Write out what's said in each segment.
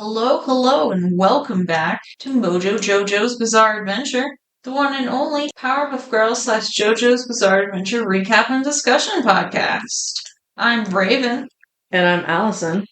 Hello, and welcome back to MoJo JoJo's Bizarre Adventure, the one and only Powerpuff Girls / JoJo's Bizarre Adventure recap and discussion podcast. I'm Raven. And I'm Alison.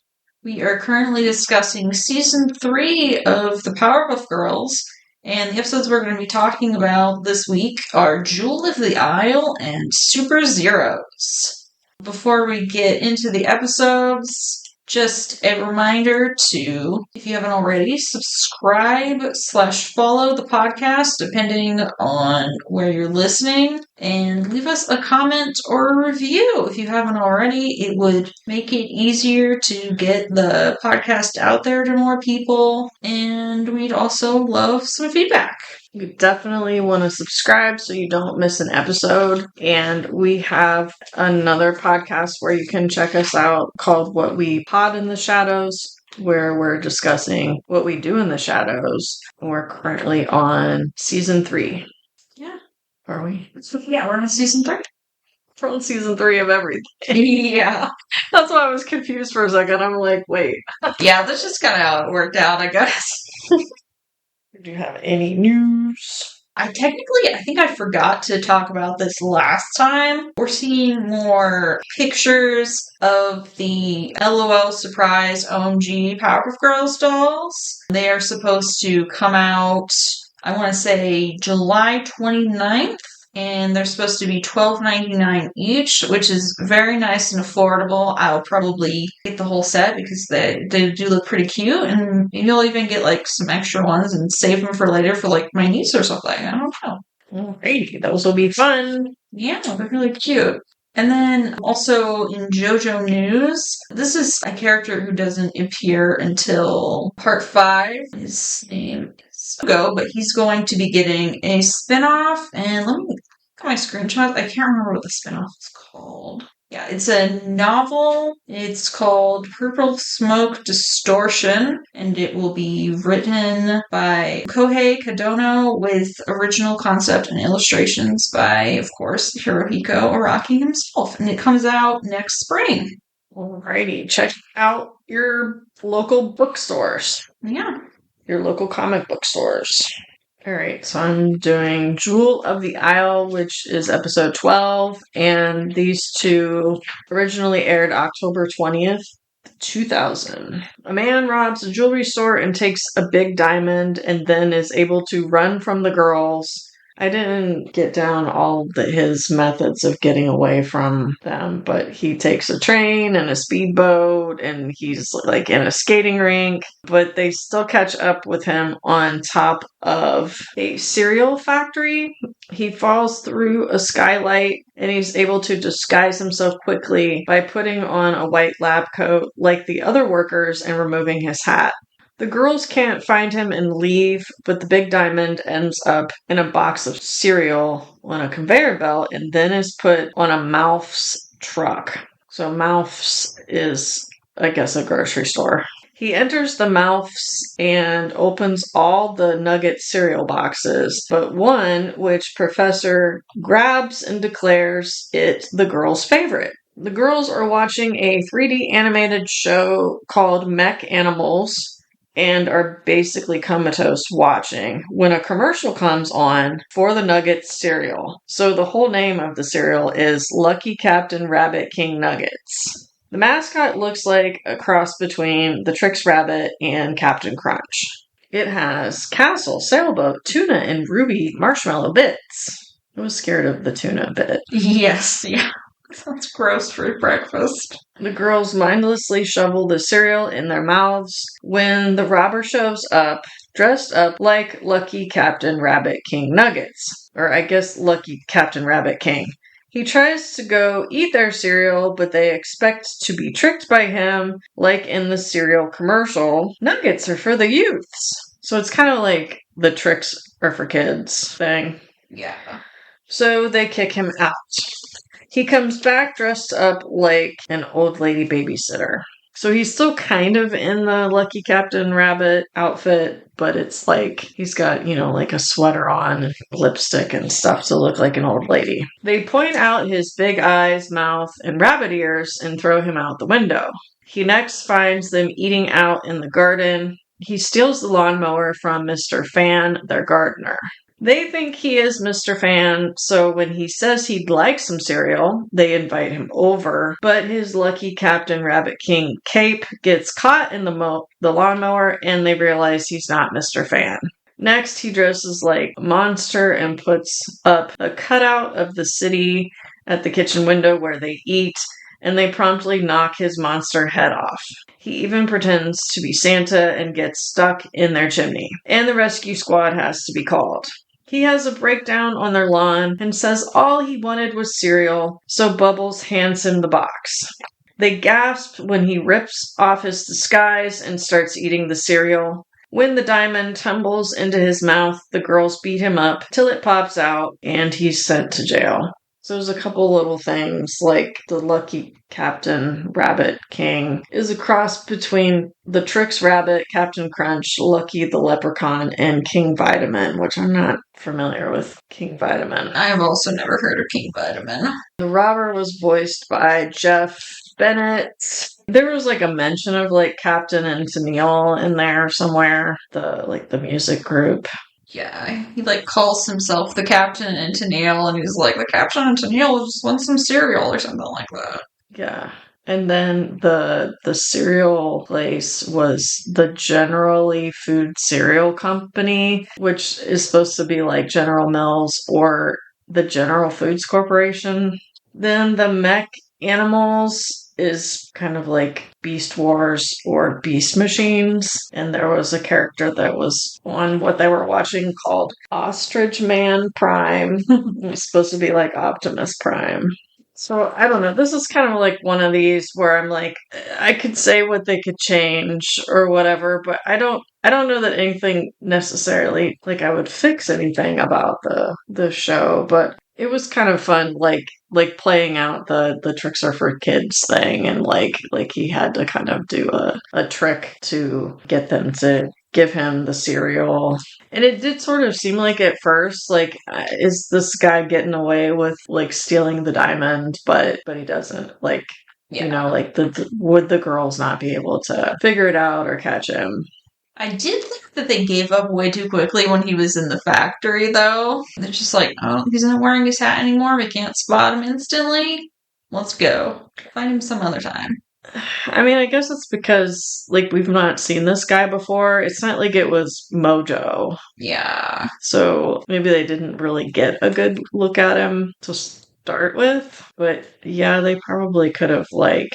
We are currently discussing Season 3 of the Powerpuff Girls, and the episodes we're going to be talking about this week are Jewel of the Isle and Super Zeros. Before we get into the episodes, just a reminder to, if you haven't already, subscribe/follow the podcast, depending on where you're listening, and leave us a comment or a review if you haven't already. It would make it easier to get the podcast out there to more people, and we'd also love some feedback. You definitely want to subscribe so you don't miss an episode. And we have another podcast where you can check us out called What We Pod in the Shadows, where we're discussing what we do in the shadows. We're currently on Season 3. Yeah. Are we? Yeah, we're on Season 3. We're on Season 3 of everything. Yeah. That's why I was confused for a second. I'm like, wait. Yeah, that's just kind of how it worked out, I guess. Do you have any news? I think I forgot to talk about this last time. We're seeing more pictures of the LOL Surprise OMG Powerpuff Girls dolls. They are supposed to come out, I want to say, July 29th. And they're supposed to be $12.99 each, which is very nice and affordable. I'll probably get the whole set because they do look pretty cute, and you'll even get like some extra ones and save them for later for like my niece or something. I don't know. Alrighty, those will be fun. Yeah, they're really cute. And then also in JoJo news, this is a character who doesn't appear until part 5. His name is MoJo, but he's going to be getting a spin-off. And let me look at my screenshot. I can't remember what the spin-off is called. Yeah, it's a novel. It's called Purple Smoke Distortion, and it will be written by Kohei Kadono with original concept and illustrations by, of course, Hirohiko Araki himself. And it comes out next spring. Alrighty, check out your local bookstores. Yeah. Your local comic book stores. Alright, so I'm doing Jewel of the Isle, which is episode 12, and these two originally aired October 20th, 2000. A man robs a jewelry store and takes a big diamond and then is able to run from the girls. I didn't get down all his methods of getting away from them, but he takes a train and a speedboat and he's like in a skating rink, but they still catch up with him on top of a cereal factory. He falls through a skylight and he's able to disguise himself quickly by putting on a white lab coat like the other workers and removing his hat. The girls can't find him and leave, but the big diamond ends up in a box of cereal on a conveyor belt and then is put on a Mouth's truck. So Mouth's is, I guess, a grocery store. He enters the Mouth's and opens all the Nugget cereal boxes, but one which Professor grabs and declares it the girl's favorite. The girls are watching a 3D animated show called Mech Animals and are basically comatose watching when a commercial comes on for the Nugget cereal. So the whole name of the cereal is Lucky Captain Rabbit King Nuggets. The mascot looks like a cross between the Trix Rabbit and Captain Crunch. It has castle, sailboat, tuna, and ruby marshmallow bits. I was scared of the tuna bit. Yes, yeah. Sounds gross for breakfast. The girls mindlessly shovel the cereal in their mouths when the robber shows up, dressed up like Lucky Captain Rabbit King Nuggets. Or I guess Lucky Captain Rabbit King. He tries to go eat their cereal, but they expect to be tricked by him, like in the cereal commercial. Nuggets are for the youths. So it's kind of like the tricks are for kids thing. Yeah. So they kick him out. He comes back dressed up like an old lady babysitter. So he's still kind of in the Lucky Captain Rabbit outfit, but it's like he's got, like a sweater on and lipstick and stuff to look like an old lady. They point out his big eyes, mouth, and rabbit ears and throw him out the window. He next finds them eating out in the garden. He steals the lawnmower from Mr. Fan, their gardener. They think he is Mr. Fan, so when he says he'd like some cereal, they invite him over, but his Lucky Captain Rabbit King cape gets caught in the lawnmower, and they realize he's not Mr. Fan. Next, he dresses like a monster and puts up a cutout of the city at the kitchen window where they eat, and they promptly knock his monster head off. He even pretends to be Santa and gets stuck in their chimney, and the rescue squad has to be called. He has a breakdown on their lawn and says all he wanted was cereal, so Bubbles hands him the box. They gasp when he rips off his disguise and starts eating the cereal. When the diamond tumbles into his mouth, the girls beat him up till it pops out and he's sent to jail. So there's a couple little things, like the Lucky Captain Rabbit King is a cross between the Trix Rabbit, Captain Crunch, Lucky the Leprechaun, and King Vitamin, which I'm not familiar with King Vitamin. I have also never heard of King Vitamin. The robber was voiced by Jeff Bennett. There was like a mention of like Captain and Tennille in there somewhere, the music group. Yeah, he calls himself the Captain and Tennille, and he's like, the Captain and Tennille just want some cereal or something like that. Yeah. And then the cereal place was the Generally Food Cereal Company, which is supposed to be like General Mills or the General Foods Corporation. Then the mech animals is kind of like Beast Wars or Beast Machines. And there was a character that was on what they were watching called Ostrich Man Prime. It was supposed to be like Optimus Prime. So I don't know. This is kind of like one of these where I'm like, I could say what they could change or whatever, but I don't know that anything necessarily like I would fix anything about the show, but it was kind of fun, like playing out the tricks are for kids thing, and like he had to kind of do a trick to get them to give him the cereal. And it did sort of seem like at first, like, is this guy getting away with like stealing the diamond? But he doesn't. Like, like would the girls not be able to figure it out or catch him? I did think that they gave up way too quickly when he was in the factory, though. They're just like, oh, he's not wearing his hat anymore. We can't spot him instantly. Let's go. Find him some other time. I mean, I guess it's because, like, we've not seen this guy before. It's not like it was MoJo. Yeah. So maybe they didn't really get a good look at him to start with. But yeah, they probably could have, like,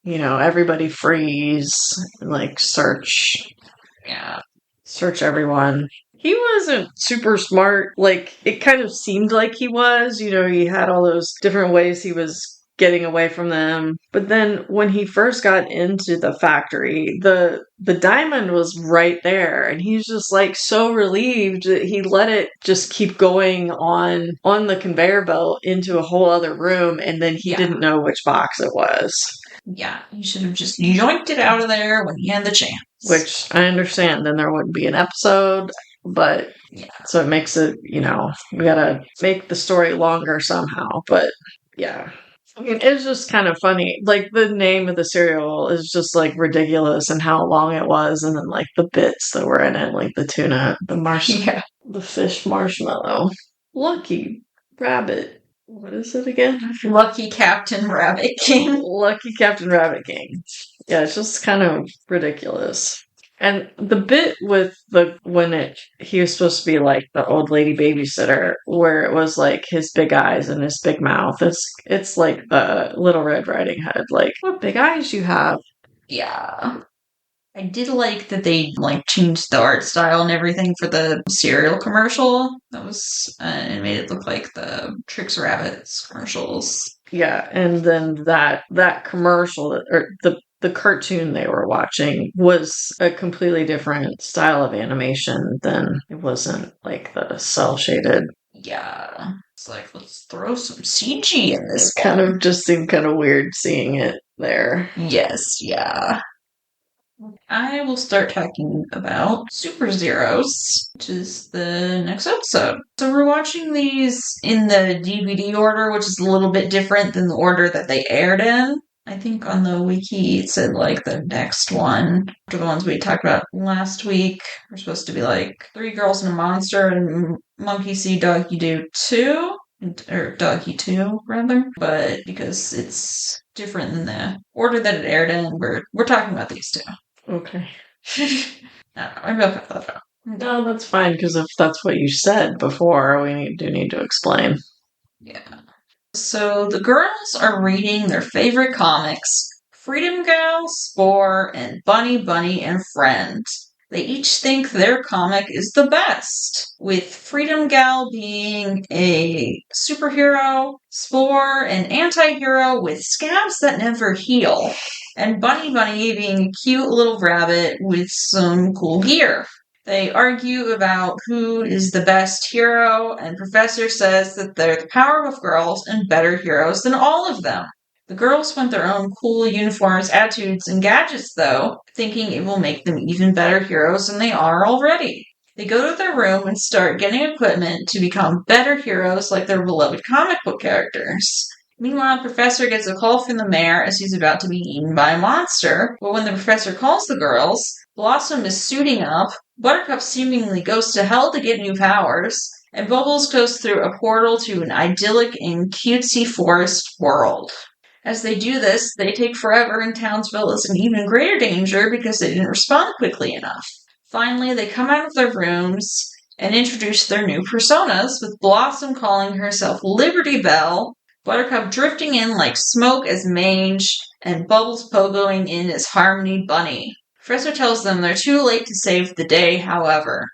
everybody freeze, like, search. Yeah. Search everyone. He wasn't super smart. Like, it kind of seemed like he was. He had all those different ways he was getting away from them. But then when he first got into the factory, the diamond was right there, and he's just like so relieved that he let it just keep going on the conveyor belt into a whole other room, and then he didn't know which box it was. Yeah, he should have just yoinked it out of there when he had the chance. Which I understand, then there wouldn't be an episode, but so it makes it, we gotta make the story longer somehow, but yeah. I mean, it's just kind of funny. Like, the name of the cereal is just, like, ridiculous and how long it was, and then, like, the bits that were in it, like the tuna, the fish marshmallow. Lucky Rabbit. What is it again? Lucky Captain Rabbit King. Lucky Captain Rabbit King. Yeah, it's just kind of ridiculous. And the bit with he was supposed to be like the old lady babysitter, where it was like his big eyes and his big mouth. It's like Little Red Riding Hood. Like, what big eyes you have? Yeah. I did like that they changed the art style and everything for the cereal commercial. That was it made it look like the Trix Rabbits commercials. Yeah, and then that commercial or the cartoon they were watching was a completely different style of animation than it wasn't like the cell shaded. Yeah. It's like, let's throw some CG in this. It kind of just seemed kind of weird seeing it there. Yes, yeah. I will start talking about Super Zeros, which is the next episode. So we're watching these in the DVD order, which is a little bit different than the order that they aired in. I think on the wiki it said like the next one, after the ones we talked about last week, are supposed to be like Three Girls and a Monster and Monkey See, Doggy Do 2. Or Doggy 2, rather. But because it's different than the order that it aired in, we're talking about these two. Okay. I don't know. Maybe I'll cut that out. No, that's fine, because if that's what you said before, we do need to explain. Yeah. So the girls are reading their favorite comics, Freedom Gal, Spore, and Bunny and Friend. They each think their comic is the best, with Freedom Gal being a superhero, Spore an anti-hero with scabs that never heal, and Bunny being a cute little rabbit with some cool gear. They argue about who is the best hero, and Professor says that they're the Powerpuff Girls and better heroes than all of them. The girls want their own cool uniforms, attitudes, and gadgets, though, thinking it will make them even better heroes than they are already. They go to their room and start getting equipment to become better heroes like their beloved comic book characters. Meanwhile, Professor gets a call from the mayor as he's about to be eaten by a monster, but when the professor calls the girls, Blossom is suiting up, Buttercup seemingly goes to hell to get new powers, and Bubbles goes through a portal to an idyllic and cutesy forest world. As they do this, they take forever, and Townsville is in even greater danger because they didn't respond quickly enough. Finally, they come out of their rooms and introduce their new personas, with Blossom calling herself Liberty Bell, Buttercup drifting in like smoke as Mange, and Bubbles pogoing in as Harmony Bunny. Professor tells them they're too late to save the day, however.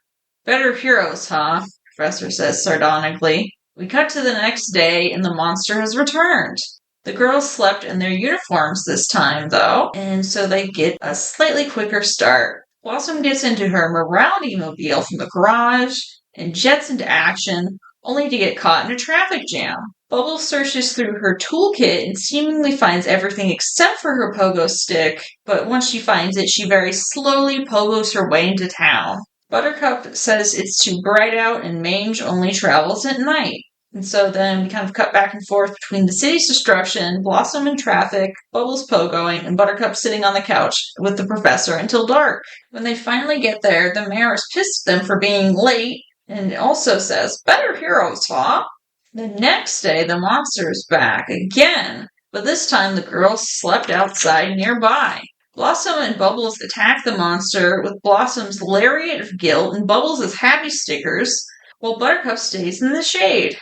Better heroes, huh? Professor says sardonically. We cut to the next day, and the monster has returned. The girls slept in their uniforms this time, though, and so they get a slightly quicker start. Blossom gets into her morality mobile from the garage and jets into action, only to get caught in a traffic jam. Bubbles searches through her toolkit and seemingly finds everything except for her pogo stick, but once she finds it, she very slowly pogos her way into town. Buttercup says it's too bright out and Mange only travels at night. And so then we kind of cut back and forth between the city's destruction, Blossom in traffic, Bubbles pogoing, and Buttercup sitting on the couch with the professor until dark. When they finally get there, the mayor is pissed at them for being late, and also says, better heroes, huh? The next day, the monster is back again, but this time the girls slept outside nearby. Blossom and Bubbles attack the monster with Blossom's lariat of guilt and Bubbles' happy stickers, while Buttercup stays in the shade.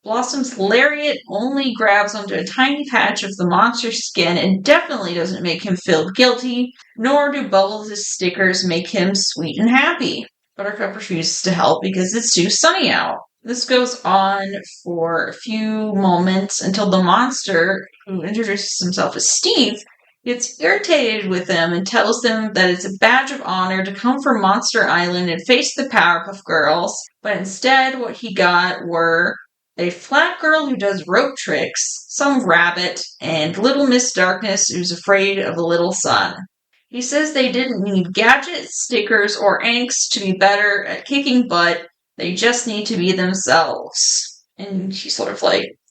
Blossom's lariat only grabs onto a tiny patch of the monster's skin and definitely doesn't make him feel guilty, nor do Bubbles' stickers make him sweet and happy. Buttercup refuses to help because it's too sunny out. This goes on for a few moments until the monster, who introduces himself as Steve, gets irritated with them and tells them that it's a badge of honor to come from Monster Island and face the Powerpuff Girls, but instead what he got were a flat girl who does rope tricks, some rabbit, and Little Miss Darkness who's afraid of a little sun. He says they didn't need gadgets, stickers, or angst to be better at kicking butt, they just need to be themselves. And he sort of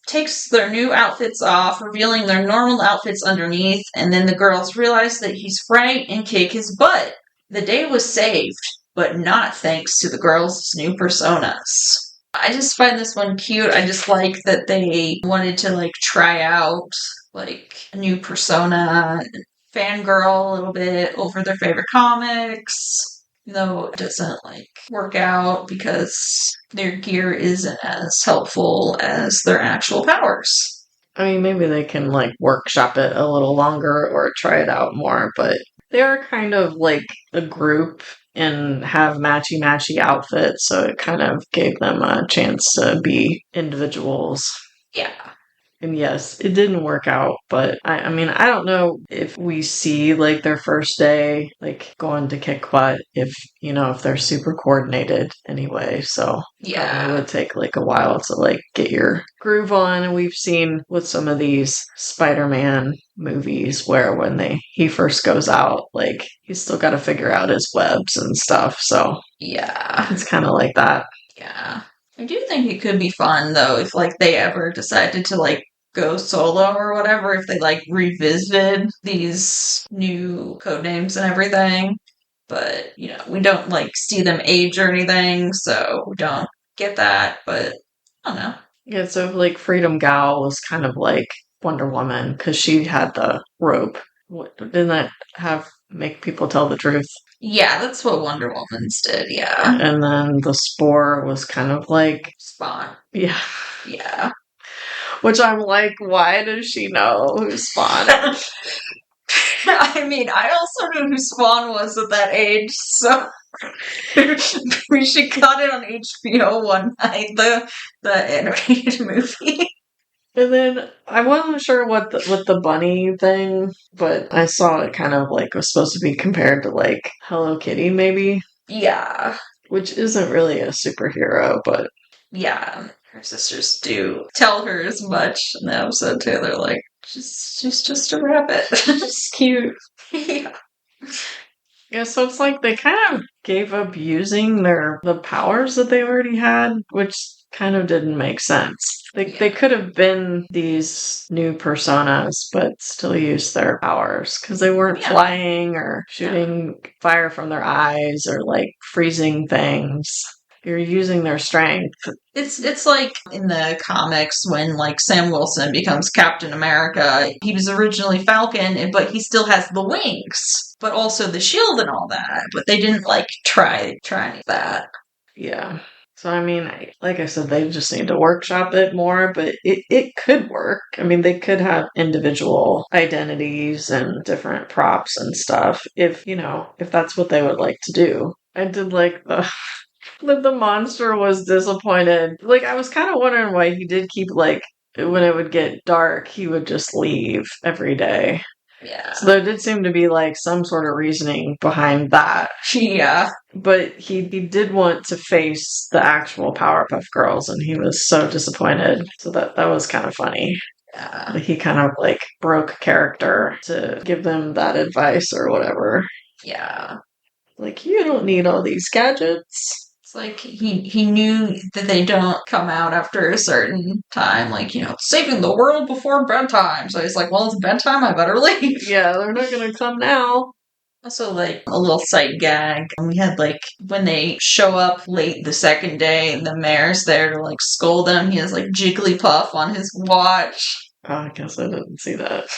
takes their new outfits off, revealing their normal outfits underneath, and then the girls realize that he's right and kick his butt. The day was saved, but not thanks to the girls' new personas. I just find this one cute. I just like that they wanted to try out a new persona, fangirl a little bit over their favorite comics. Though it doesn't work out because their gear isn't as helpful as their actual powers. I mean, maybe they can workshop it a little longer or try it out more, but they're kind of a group and have matchy outfits, so it kind of gave them a chance to be individuals. Yeah. And yes, it didn't work out, but I mean, I don't know if we see like their first day, like going to kick butt, if, if they're super coordinated anyway. So probably would take like a while to like get your groove on. And we've seen with some of these Spider-Man movies where when he first goes out, like he's still got to figure out his webs and stuff. So yeah, it's kind of like that. Yeah. I do think it could be fun though if like they ever decided to like go solo or whatever, if they like revisited these new code names and everything. But, we don't like see them age or anything, so we don't get that, but I don't know. Yeah, so like Freedom Gal was kind of like Wonder Woman because she had the rope. Didn't that make people tell the truth? Yeah, that's what Wonder Woman's did, yeah. And then the Spore was kind of like Spawn. Yeah. Yeah. Which I'm like, why does she know who Spawn is? I mean, I also knew who Spawn was at that age, so we should cut it on HBO one night, the animated movie. And then I wasn't sure what the bunny thing, but I saw it kind of like was supposed to be compared to like Hello Kitty, maybe. Yeah. Which isn't really a superhero, but yeah, her sisters do tell her as much in the episode too. They're like, she's just a rabbit. She's cute. Yeah. Yeah, so it's like they kind of gave up using the powers that they already had, which kind of didn't make sense. They could have been these new personas, but still use their powers because they weren't flying or shooting fire from their eyes or like freezing things. You're using their strength. It's like in the comics when like Sam Wilson becomes Captain America. He was originally Falcon, but he still has the wings, but also the shield and all that. But they didn't like try that. Yeah. So, I mean, like I said, they just need to workshop it more, but it could work. I mean, they could have individual identities and different props and stuff if that's what they would like to do. I did like the monster was disappointed. Like, I was kind of wondering why he did keep, like, when it would get dark, he would just leave every day. Yeah. So there did seem to be like some sort of reasoning behind that. Yeah. But he did want to face the actual Powerpuff Girls and he was so disappointed. So that was kind of funny. Yeah. He kind of like broke character to give them that advice or whatever. Yeah. Like, you don't need all these gadgets. It's like he knew that they don't come out after a certain time, like, saving the world before bedtime. So he's like, well, it's bedtime, I better leave. Yeah, they're not gonna come now. Also, like, a little sight gag. We had, like, when they show up late the second day and the mayor's there to, like, scold them, he has, like, Jigglypuff on his watch. Oh, I guess I didn't see that.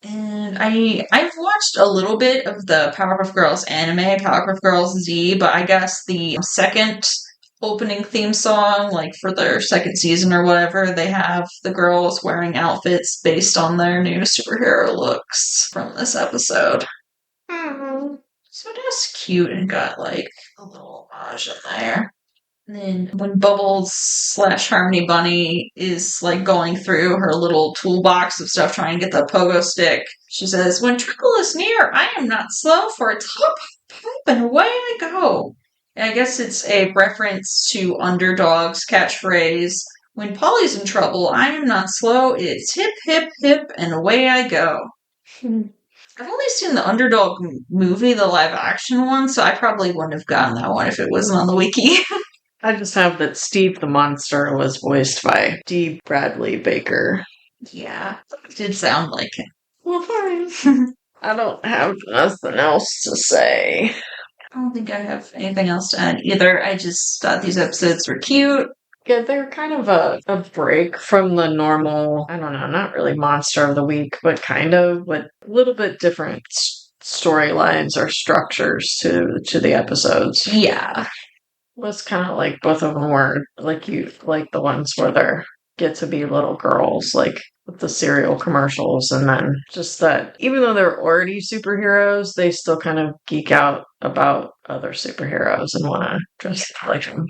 And I've watched a little bit of the Powerpuff Girls anime, Powerpuff Girls Z, but I guess the second opening theme song, like for their second season or whatever, they have the girls wearing outfits based on their new superhero looks from this episode. So it is cute and got like a little homage in there. And then when Bubbles/Harmony Bunny is like going through her little toolbox of stuff trying to get the pogo stick, she says, "When trouble is near, I am not slow, for it's hop, hop, and away I go." And I guess it's a reference to Underdog's catchphrase, "When Polly's in trouble, I am not slow, it's hip, hip, hip, and away I go." I've only seen the Underdog movie, the live action one, so I probably wouldn't have gotten that one if it wasn't on the wiki. I just have that Steve the Monster was voiced by D. Bradley Baker. Yeah, it did sound like it. Well, fine. I don't have nothing else to say. I don't think I have anything else to add either. I just thought these episodes were cute. Yeah, they're kind of a break from the normal, I don't know, not really monster of the week, but kind of, but a little bit different storylines or structures to the episodes. Yeah. It was kind of like both of them were like the ones where they get to be little girls, like with the cereal commercials, and then just that even though they're already superheroes, they still kind of geek out about other superheroes and want to dress like them.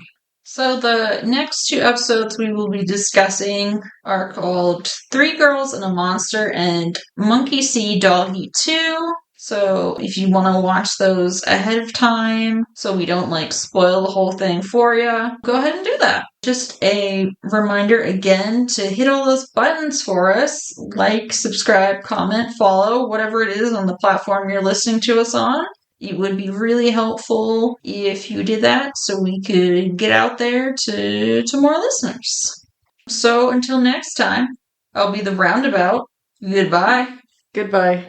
So the next 2 episodes we will be discussing are called Three Girls and a Monster and Monkey See, Dog Eat 2. So if you want to watch those ahead of time so we don't spoil the whole thing for you, go ahead and do that. Just a reminder again to hit all those buttons for us. Like, subscribe, comment, follow, whatever it is on the platform you're listening to us on. It would be really helpful if you did that so we could get out there to more listeners. So until next time, I'll be the roundabout. Goodbye. Goodbye.